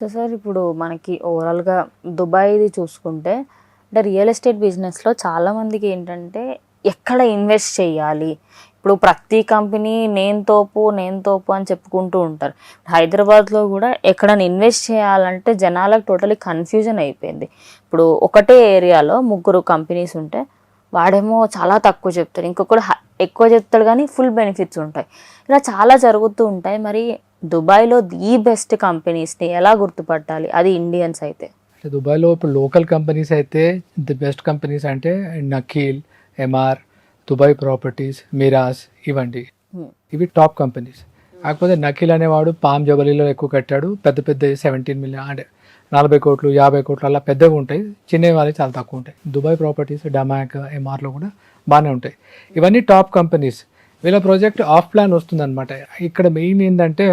So sir ఇప్పుడు మనకి ఓవరాల్‌గా దుబాయ్‌ది చూసుకుంటే అంటే రియల్ ఎస్టేట్ బిజినెస్‌లో చాలామందికి ఏంటంటే ఎక్కడ ఇన్వెస్ట్ చేయాలి? ఇప్పుడు ప్రతి కంపెనీ నేను తోపు అని చెప్పుకుంటూ ఉంటారు. హైదరాబాద్‌లో గూడా ఎక్కడైనా ఇన్వెస్ట్ చేయాలంటే జనాలకు టోటల్లీ కన్‌ఫ్యూజన్ అయిపోయింది. ఇప్పుడు ఒకటే ఏరియాలో ముగ్గురు కంపెనీస్ ఉంటే వాడేమో చాలా తక్కువ చెప్తాడు. ఇంకొకడు ఎక్కువ చెప్తాడు గానీ ఫుల్ బెనిఫిట్స్ ఉంటాయి. ఇలా చాలా జరుగుతూ ఉంటాయి. మరి దుబాయ్‌లో ది బెస్ట్ కంపెనీస్‌ని ఎలా గుర్తుపట్టాలి? అది ఇండియన్స్ అయితే. దుబాయ్‌లో ఇప్పుడు లోకల్ కంపెనీస్ అయితే ది బెస్ట్ కంపెనీస్ అంటే నకీల్, ఎంఆర్, దుబాయ్ ప్రాపర్టీస్, మిరాస్ ఇవండి. హ్మ్. ఇవి టాప్ కంపెనీస్. కాకపోతే నకీల్ అనేవాడు పామ్ జబలీలో ఎక్కువ కట్టాడు. పెద్ద పెద్దయి 17 మిలియన్ అంటే 40 కోట్లు, 50 కోట్లు అలా పెద్దగా ఉంటాయి. చిన్నవి వాళ్ళవి చాలా తక్కువ ఉంటాయి. దుబాయ్ ప్రాపర్టీస్, డమాక్, ఎంఆర్‌లో కూడా బాగానే ఉంటాయి. ఇవన్నీ టాప్ కంపెనీస్. వీళ్ళ ప్రాజెక్ట్ ఆఫ్ ప్లాన్ వస్తుందన్నమాట. ఇక్కడ మెయిన్ ఏంటంటే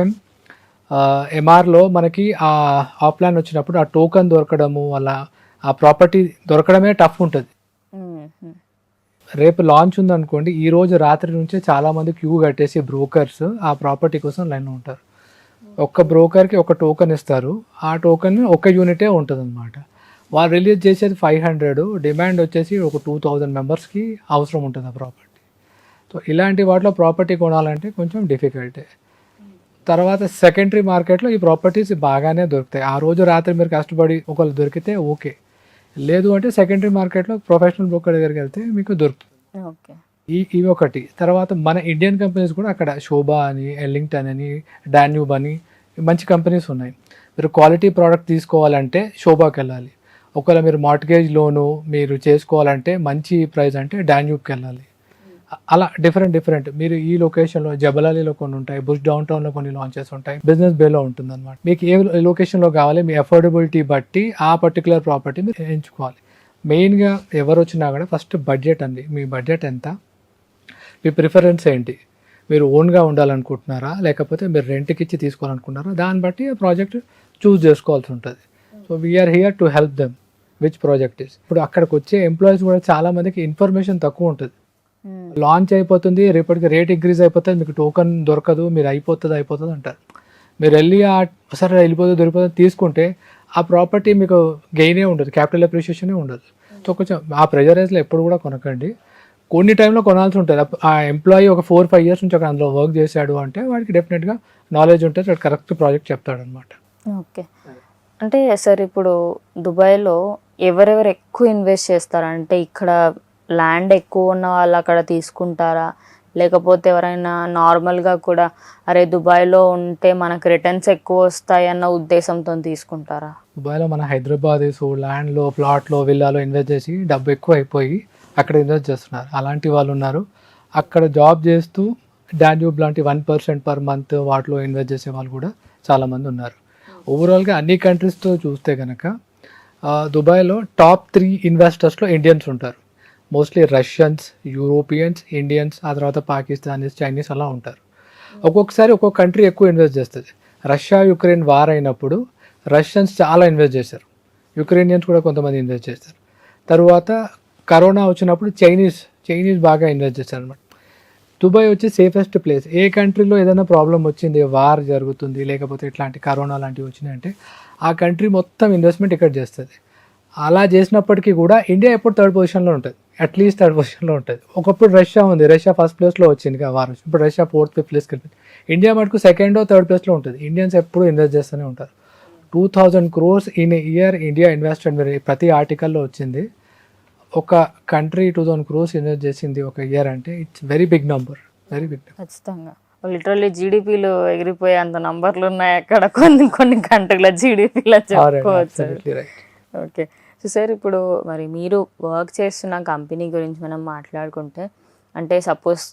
ఎంఆర్‌లో మనకి ఆఫ్ ప్లాన్ వచ్చినప్పుడు ఆ టోకెన్ దొరకడము అలా ఆ ప్రాపర్టీ దొరకడమే టఫ్ ఉంటుంది. హుహు. రేపు లాంచ్ ఉందనుకోండి, ఈ రోజు రాత్రి నుంచే చాలామంది క్యూ కట్టేసి బ్రోకర్స్ ఆ ప్రాపర్టీ కోసం లైన్లో ఉంటారు. ఒక్క బ్రోకర్కి ఒక టోకెన్ ఇస్తారు. ఆ టోకెన్ ఒక యూనిటే ఉంటుందన్నమాట. వాళ్ళు రిలీజ్ చేసేది 500, డిమాండ్ వచ్చేసి ఒక 2000 మెంబర్స్కి అవసరం ఉంటుంది ఆ ప్రాపర్టీ. సో ఇలాంటి వాటిలో ప్రాపర్టీ కొనాలంటే కొంచెం డిఫికల్టే. తర్వాత సెకండరీ మార్కెట్లో ఈ ప్రాపర్టీస్ బాగానే దొరుకుతాయి. ఆ రోజు రాత్రి మీరు కష్టపడి ఒకళ్ళు దొరికితే ఓకే. లేదు అంటే సెకండరీ మార్కెట్లో ప్రొఫెషనల్ బ్రోకర్ దగ్గరికి వెళ్తే మీకు దొరుకుతుంది. ఓకే. ఇవి ఒకటి. తర్వాత మన ఇండియన్ కంపెనీస్ కూడా అక్కడ శోభా అని, ఎల్లింగ్టన్ అని, డాన్యూబ్ అని మంచి కంపెనీస్ ఉన్నాయి. మీరు క్వాలిటీ ప్రోడక్ట్ తీసుకోవాలంటే శోభాకి వెళ్ళాలి. ఒకవేళ మీరు మార్ట్గేజ్ లోను మీరు చేసుకోవాలంటే మంచి ప్రైస్ అంటే డాన్యూబ్కి వెళ్ళాలి. అలా డిఫరెంట్ మీరు ఈ లొకేషన్లో జబలాలీలో కొన్ని ఉంటాయి, బుష్ డౌన్ టౌన్లో కొన్ని లాంచెస్ ఉంటాయి, బిజినెస్ బేలో ఉంటుంది అనమాట. మీకు ఏ లొకేషన్లో కావాలి మీ అఫోర్డబిలిటీ బట్టి ఆ పర్టికులర్ ప్రాపర్టీ మీరు ఎంచుకోవాలి. మెయిన్గా ఎవరు వచ్చినా కూడా ఫస్ట్ బడ్జెట్ అండి. మీ బడ్జెట్ ఎంత, మీ ప్రిఫరెన్స్ ఏంటి, మీరు ఓన్గా ఉండాలనుకుంటున్నారా లేకపోతే మీరు రెంట్కి ఇచ్చి తీసుకోవాలనుకుంటున్నారా, దాన్ని బట్టి ఆ ప్రాజెక్ట్ చూస్ చేసుకోవాల్సి ఉంటుంది. So we are here to help them which project is. ఇప్పుడు అక్కడికి వచ్చే ఎంప్లాయీస్ కూడా చాలామందికి ఇన్ఫర్మేషన్ తక్కువ ఉంటుంది. లాంచ్ అయిపోతుంది, రేపటికి రేట్ ఇంక్రీజ్ అయిపోతుంది, మీకు టోకెన్ దొరకదు, మీరు అయిపోతుంది అంటారు. మీరు వెళ్ళి సరే వెళ్ళిపోతుంది దొరికిపోతుంది తీసుకుంటే ఆ ప్రాపర్టీ మీకు గెయినే ఉండదు, క్యాపిటల్ అప్రిషియేషనే ఉండదు. సో కొంచెం ఆ ప్రెజరైజ్లో ఎప్పుడు కూడా కొనకండి. కొన్ని టైంలో కొనాల్సి ఉంటుంది. ఆ ఎంప్లాయీ ఒక 4-5 ఇయర్స్ నుంచి అక్కడ అందులో వర్క్ చేశాడు అంటే వాడికి డెఫినెట్గా నాలెడ్జ్ ఉంటుంది, వాడు కరెక్ట్ ప్రాజెక్ట్ చెప్తాడనమాట. ఓకే. అంటే సార్ ఇప్పుడు దుబాయ్‌లో ఎవరెవరు ఎక్కువ ఇన్వెస్ట్ చేస్తారంటే ఇక్కడ ల్యాండ్ ఎక్కువ ఉన్న వాళ్ళు అక్కడ తీసుకుంటారా? లేకపోతే ఎవరైనా నార్మల్‌గా కూడా అరే దుబాయ్‌లో ఉంటే మనకు రిటర్న్స్ ఎక్కువ వస్తాయన్న ఉద్దేశంతోని తీసుకుంటారా? దుబాయ్లో మన హైదరాబాదీస్ ల్యాండ్లో, ప్లాట్లో, విల్లాలో ఇన్వెస్ట్ చేసి డబ్బు ఎక్కువ అయిపోయి అక్కడ ఇన్వెస్ట్ చేస్తున్నారు. అలాంటి వాళ్ళు ఉన్నారు. అక్కడ జాబ్ చేస్తూ డాన్యూబ్ లాంటి 1% పర్ మంత్ వాటిలో ఇన్వెస్ట్ చేసే వాళ్ళు కూడా చాలామంది ఉన్నారు. ఓవరాల్గా అన్ని కంట్రీస్తో చూస్తే కనుక దుబాయ్లో టాప్ 3 ఇన్వెస్టర్స్లో ఇండియన్స్ ఉంటారు. మోస్ట్లీ రష్యన్స్, యూరోపియన్స్, ఇండియన్స్, ఆ తర్వాత పాకిస్తానీస్, చైనీస్ అలా ఉంటారు. ఒక్కొక్కసారి ఒక్కొక్క కంట్రీ ఎక్కువ ఇన్వెస్ట్ చేస్తుంది. రష్యా యుక్రెయిన్ వార్ అయినప్పుడు రష్యన్స్ చాలా ఇన్వెస్ట్ చేశారు, యుక్రెయినియన్స్ కూడా కొంతమంది ఇన్వెస్ట్ చేశారు. తర్వాత కరోనా వచ్చినప్పుడు చైనీస్ బాగా ఇన్వెస్ట్ చేశారు అనమాట. దుబాయ్ వచ్చి సేఫెస్ట్ ప్లేస్. ఏ కంట్రీలో ఏదైనా ప్రాబ్లం వచ్చింది, వార్ జరుగుతుంది లేకపోతే ఇట్లాంటి కరోనా లాంటివి వచ్చినాయంటే ఆ కంట్రీ మొత్తం ఇన్వెస్ట్మెంట్ ఇక్కడ చేస్తుంది. అలా చేసినప్పటికీ కూడా ఇండియా ఎప్పుడు థర్డ్ పొజిషన్లో ఉంటుంది, అట్లీస్ట్ థర్డ్ పొజిషన్లో ఉంటుంది. ఒకప్పుడు రష్యా ఉంది, రష్యా ఫస్ట్ ప్లేస్లో వచ్చింది వార్, ఇప్పుడు రష్యా 4th, 5th ప్లేస్కి వెళ్ళింది. ఇండియా మటుకు 2nd or 3rd ప్లేస్లో ఉంటుంది. ఇండియన్స్ ఎప్పుడు ఇన్వెస్ట్ చేస్తూనే ఉంటారు. 2000 crores in year India investment. మీరు ప్రతి ఆర్టికల్లో వచ్చింది. ఒక కంట్రీ 2000 crores ఇన్వెస్ట్ చేసింది ఒక ఇయర్ అంటే ఇట్స్ వెరీ బిగ్ నెంబర్. ఖచ్చితంగా. లిటరల్లీ జీడీపీలు ఎగిరిపోయే అంత నంబర్లు ఉన్నాయి అక్కడ కొన్ని కంట్రీల జీడీపీలో చెప్పుకోవచ్చు. ఓకే. సో సార్ ఇప్పుడు మరి మీరు వర్క్ చేస్తున్న కంపెనీ గురించి మనం మాట్లాడుకుంటే అంటే సపోజ్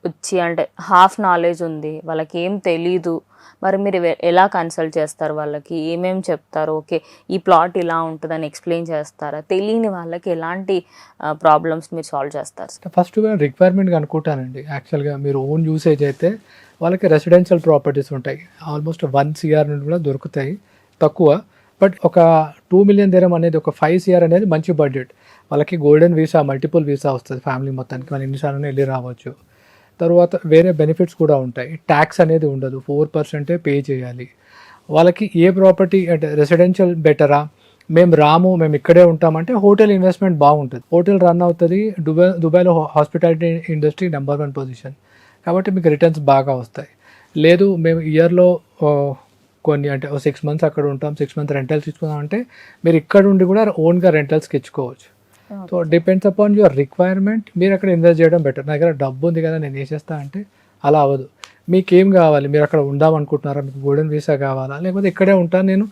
వచ్చి అంటే హాఫ్ నాలెడ్జ్ ఉంది, వాళ్ళకి ఏం తెలీదు, మరి మీరు ఎలా కన్సల్ట్ చేస్తారు, వాళ్ళకి ఏమేమి చెప్తారు? ఓకే ఈ ప్లాట్ ఇలా ఉంటుందని ఎక్స్ప్లెయిన్ చేస్తారా? తెలియని వాళ్ళకి ఎలాంటి ప్రాబ్లమ్స్ మీరు సాల్వ్ చేస్తారు? ఫస్ట్ రిక్వైర్మెంట్ కనుక్కుంటానండి. యాక్చువల్గా మీరు ఓన్ యూసేజ్ అయితే వాళ్ళకి రెసిడెన్షియల్ ప్రాపర్టీస్ ఉంటాయి, ఆల్మోస్ట్ 1 CR నుండి కూడా దొరుకుతాయి తక్కువ. బట్ ఒక 2 million dirham అనేది, ఒక 5 CR అనేది మంచి బడ్జెట్. వాళ్ళకి గోల్డెన్ వీసా, మల్టిపుల్ వీసా వస్తుంది ఫ్యామిలీ మొత్తానికి, మనం ఎన్నిసార్లు వెళ్ళి రావచ్చు. తర్వాత వేరే బెనిఫిట్స్ కూడా ఉంటాయి. ట్యాక్స్ అనేది ఉండదు, 4% పే చేయాలి. వాళ్ళకి ఏ ప్రాపర్టీ అంటే రెసిడెన్షియల్ బెటరా, మేము రాము మేము ఇక్కడే ఉంటామంటే హోటల్ ఇన్వెస్ట్మెంట్ బాగుంటుంది. హోటల్ రన్ అవుతుంది. దుబాయ్లో హాస్పిటాలిటీ ఇండస్ట్రీ నెంబర్ 1 పొజిషన్, కాబట్టి మీకు రిటర్న్స్ బాగా వస్తాయి. లేదు మేము ఇయర్లో కొన్ని అంటే 6 మంత్స్ అక్కడ ఉంటాం, 6 మంత్స్ రెంటల్స్ ఇచ్చుకుందాం అంటే మీరు ఇక్కడ ఉండి కూడా ఓన్గా రెంటల్స్కి ఇచ్చుకోవచ్చు. So depends upon your requirement. మీరు అక్కడ ఇన్వెస్ట్ చేయడం బెటర్. నా దగ్గర డబ్బు ఉంది కదా నేను వేసేస్తా అంటే అలా అవ్వదు. మీకేం కావాలి, మీరు అక్కడ ఉందాం అనుకుంటున్నారా, మీకు గోల్డెన్ వీసా కావాలా, లేకపోతే ఇక్కడే ఉంటాను నేను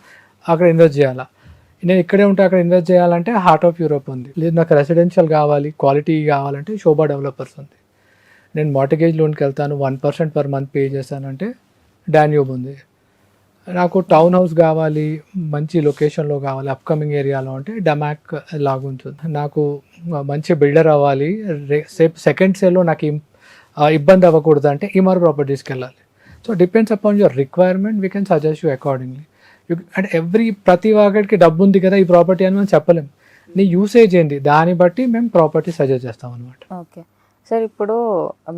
అక్కడ ఇన్వెస్ట్ చేయాలా, నేను ఇక్కడే ఉంటే అక్కడ ఇన్వెస్ట్ చేయాలంటే హార్ట్ ఆఫ్ యూరోప్ ఉంది. లేదు నాకు రెసిడెన్షియల్ కావాలి, క్వాలిటీ కావాలంటే శోభా డెవలపర్స్ ఉంది. నేను మార్టిగేజ్ లోన్కి వెళ్తాను, 1% పర్ మంత్ పే చేస్తానంటే డాన్యూబ్ ఉంది. నాకు టౌన్ హౌస్ కావాలి, మంచి లొకేషన్లో కావాలి, అప్కమింగ్ ఏరియాలో అంటే డమాక్ లాగా ఉంటుంది. నాకు మంచి బిల్డర్ అవ్వాలి, సెకండ్ సేల్లో నాకు ఇబ్బంది అవ్వకూడదు అంటే ఇమర్ ప్రాపర్టీస్కి వెళ్ళాలి. So depends upon your requirement, we can suggest you accordingly. అంటే ప్రతి వాడికి డబ్బు ఉంది కదా ఈ ప్రాపర్టీ అని మనం చెప్పలేం. నీ యూసేజ్ ఏంటి దాన్ని బట్టి మేము ప్రాపర్టీ సజెస్ట్ చేస్తాం అనమాట. ఓకే సార్, ఇప్పుడు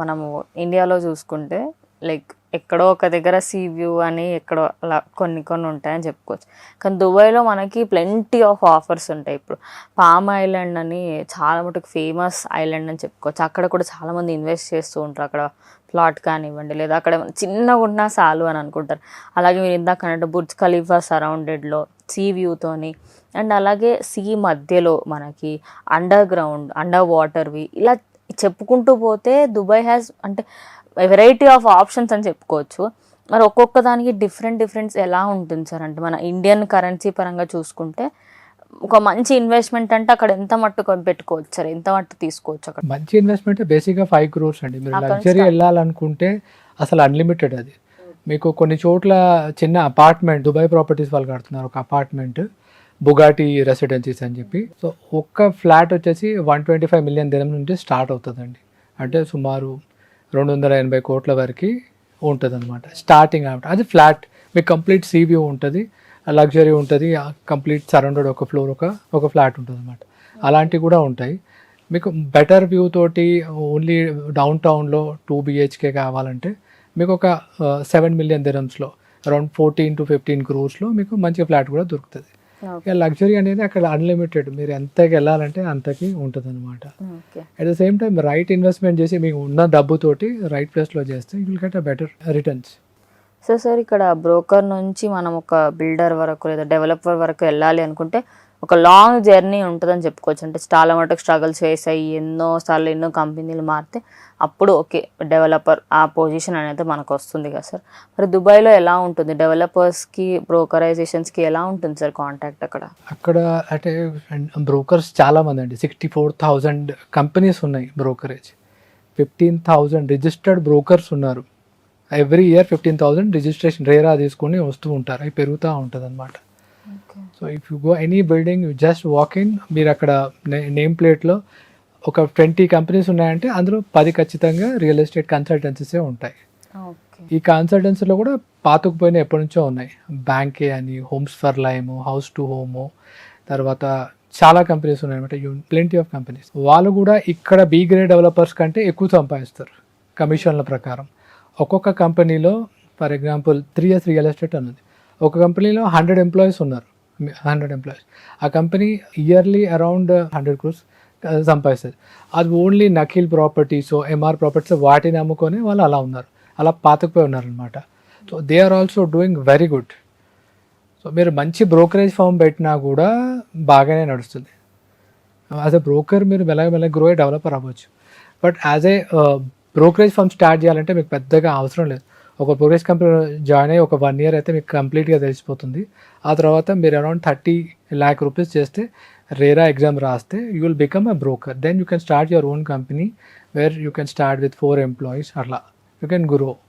మనము ఇండియాలో చూసుకుంటే లైక్ ఎక్కడో ఒక దగ్గర సీ వ్యూ అని ఎక్కడో అలా కొన్ని ఉంటాయని చెప్పుకోవచ్చు. కానీ దుబాయ్లో మనకి ప్లెంటీ ఆఫ్ ఆఫర్స్ ఉంటాయి. ఇప్పుడు పామ్ ఐలాండ్ అని చాలా మటుకు ఫేమస్ ఐలాండ్ అని చెప్పుకోవచ్చు. అక్కడ కూడా చాలామంది ఇన్వెస్ట్ చేస్తూ ఉంటారు. అక్కడ ప్లాట్ కానివ్వండి, లేదా అక్కడ చిన్నగా ఉన్నా చాలు అని అనుకుంటారు. అలాగే మీరు ఇందాక అన్నట్టు బుర్జ్ ఖలీఫా సరౌండెడ్లో సీ వ్యూతోని, అండ్ అలాగే సీ మధ్యలో మనకి అండర్ వాటర్వి, ఇలా చెప్పుకుంటూ పోతే దుబాయ్ హ్యాస్ అంటే వెరైటీ ఆఫ్ ఆప్షన్స్ అని చెప్పుకోవచ్చు. మరి ఒక్కొక్క దానికి డిఫరెంట్ ఎలా ఉంటుంది సార్? అంటే మన ఇండియన్ కరెన్సీ పరంగా చూసుకుంటే ఒక మంచి ఇన్వెస్ట్మెంట్ అంటే అక్కడ ఎంత మట్టు పెట్టుకోవచ్చు సార్, ఎంత మట్టు తీసుకోవచ్చు? అక్కడ మంచి ఇన్వెస్ట్మెంట్ బేసిక్గా 5 crores అండి. మీరు లగ్జరీ వెళ్ళాలనుకుంటే అసలు అన్లిమిటెడ్ అది. మీకు కొన్ని చోట్ల చిన్న అపార్ట్మెంట్, దుబాయ్ ప్రాపర్టీస్ వాళ్ళు కడుతున్నారు ఒక అపార్ట్మెంట్, బుగాటి రెసిడెన్సీస్ అని చెప్పి. సో ఒక్క ఫ్లాట్ వచ్చేసి 125 million dirham నుండి స్టార్ట్ అవుతుందండి. అంటే సుమారు 280 కోట్ల వరకు ఉంటుంది అనమాట స్టార్టింగ్ అనమాట. అది ఫ్లాట్, మీకు కంప్లీట్ సీ వ్యూ ఉంటుంది, లగ్జరీ ఉంటుంది, కంప్లీట్ సరౌండెడ్ ఒక ఫ్లోర్ ఒక ఫ్లాట్ ఉంటుంది అనమాట. అలాంటివి కూడా ఉంటాయి. మీకు బెటర్ వ్యూ తోటి ఓన్లీ డౌన్ టౌన్లో 2 BHK కావాలంటే మీకు ఒక 7 million dirhamsలో అరౌండ్ 14 to 15 crores మీకు మంచి ఫ్లాట్ కూడా దొరుకుతుంది. ఇక లగ్జరీ అనేది అక్కడ అన్లిమిటెడ్, మీరు ఎంతకి వెళ్ళాలంటే అంతకి ఉంటుంది అనమాట. At the same time right investment చేసి మీకు ఉన్న డబ్బుతోటి రైట్ ప్లేస్లో చేస్తే you will get a better returns. So sir, ఇక్కడ బ్రోకర్ నుంచి మనం ఒక బిల్డర్ వరకు లేదా డెవలపర్ వరకు వెళ్ళాలి అనుకుంటే ఒక లాంగ్ జర్నీ ఉంటుందని చెప్పుకోవచ్చు. అంటే చాలా మటుకు స్ట్రగుల్స్ ఫేస్ అయ్యి ఎన్నో కంపెనీలు మారితే అప్పుడు ఓకే డెవలపర్ ఆ పొజిషన్ అనేది మనకు వస్తుంది కదా సార్. మరి దుబాయ్లో ఎలా ఉంటుంది, డెవలపర్స్కి బ్రోకరైజేషన్స్కి ఎలా ఉంటుంది సార్ కాంటాక్ట్? అక్కడ అంటే బ్రోకర్స్ చాలామంది అండి, 64,000 కంపెనీస్ ఉన్నాయి బ్రోకరేజ్, 15,000 రిజిస్టర్డ్ బ్రోకర్స్ ఉన్నారు. ఎవ్రీ ఇయర్ 15,000 రిజిస్ట్రేషన్ రేరా తీసుకొని వస్తూ ఉంటారు, అవి పెరుగుతూ ఉంటుంది అనమాట. So if you go any building you just walk in, మీరు అక్కడ నేమ్ ప్లేట్లో ఒక 20 కంపెనీస్ ఉన్నాయంటే అందులో 10 ఖచ్చితంగా రియల్ ఎస్టేట్ కన్సల్టెన్సీసే ఉంటాయి. ఈ కన్సల్టెన్సీలో కూడా పాతుకుపోయిన ఎప్పటి నుంచో ఉన్నాయి. బ్యాంకే అని, homes for lime, house to home, తర్వాత చాలా కంపెనీస్ ఉన్నాయన్నమాట, ప్లెంటీ ఆఫ్ కంపెనీస్. వాళ్ళు కూడా ఇక్కడ బి గ్రేడ్ డెవలపర్స్ కంటే ఎక్కువ సంపాదిస్తారు కమిషన్ల ప్రకారం. ఒక్కొక్క కంపెనీలో for example 3 years real estate అన్నది, ఒక కంపెనీలో 100 employees ఉన్నారు, 100 employees. ఆ కంపెనీ ఇయర్లీ అరౌండ్ 100 crores సంపాదిస్తుంది. అది ఓన్లీ నకిల్ ప్రాపర్టీస్, ఎంఆర్ ప్రాపర్టీస్ వాటిని అమ్ముకొని వాళ్ళు అలా ఉన్నారు, అలా పాతుకుపోయి ఉన్నారనమాట. So they are also doing very good. So మీరు మంచి బ్రోకరేజ్ ఫామ్ పెట్టినా కూడా బాగానే నడుస్తుంది. యాజ్ ఎ బ్రోకర్ మీరు మెల్లగా గ్రో అయ్యి డెవలపర్ అవ్వచ్చు. But as a brokerage farm start చేయాలంటే మీకు పెద్దగా అవసరం లేదు. ఒక బ్రోకరేజ్ కంపెనీ జాయిన్ అయ్యి ఒక 1 year అయితే మీకు కంప్లీట్గా తెలిసిపోతుంది. ఆ తర్వాత మీరు అరౌండ్ 30 lakh rupees చేస్తే, రేరా ఎగ్జామ్ రాస్తే you will become a broker. Then you can start your own company where you can start with 4 employees. అట్లా యూ కెన్ గ్రో.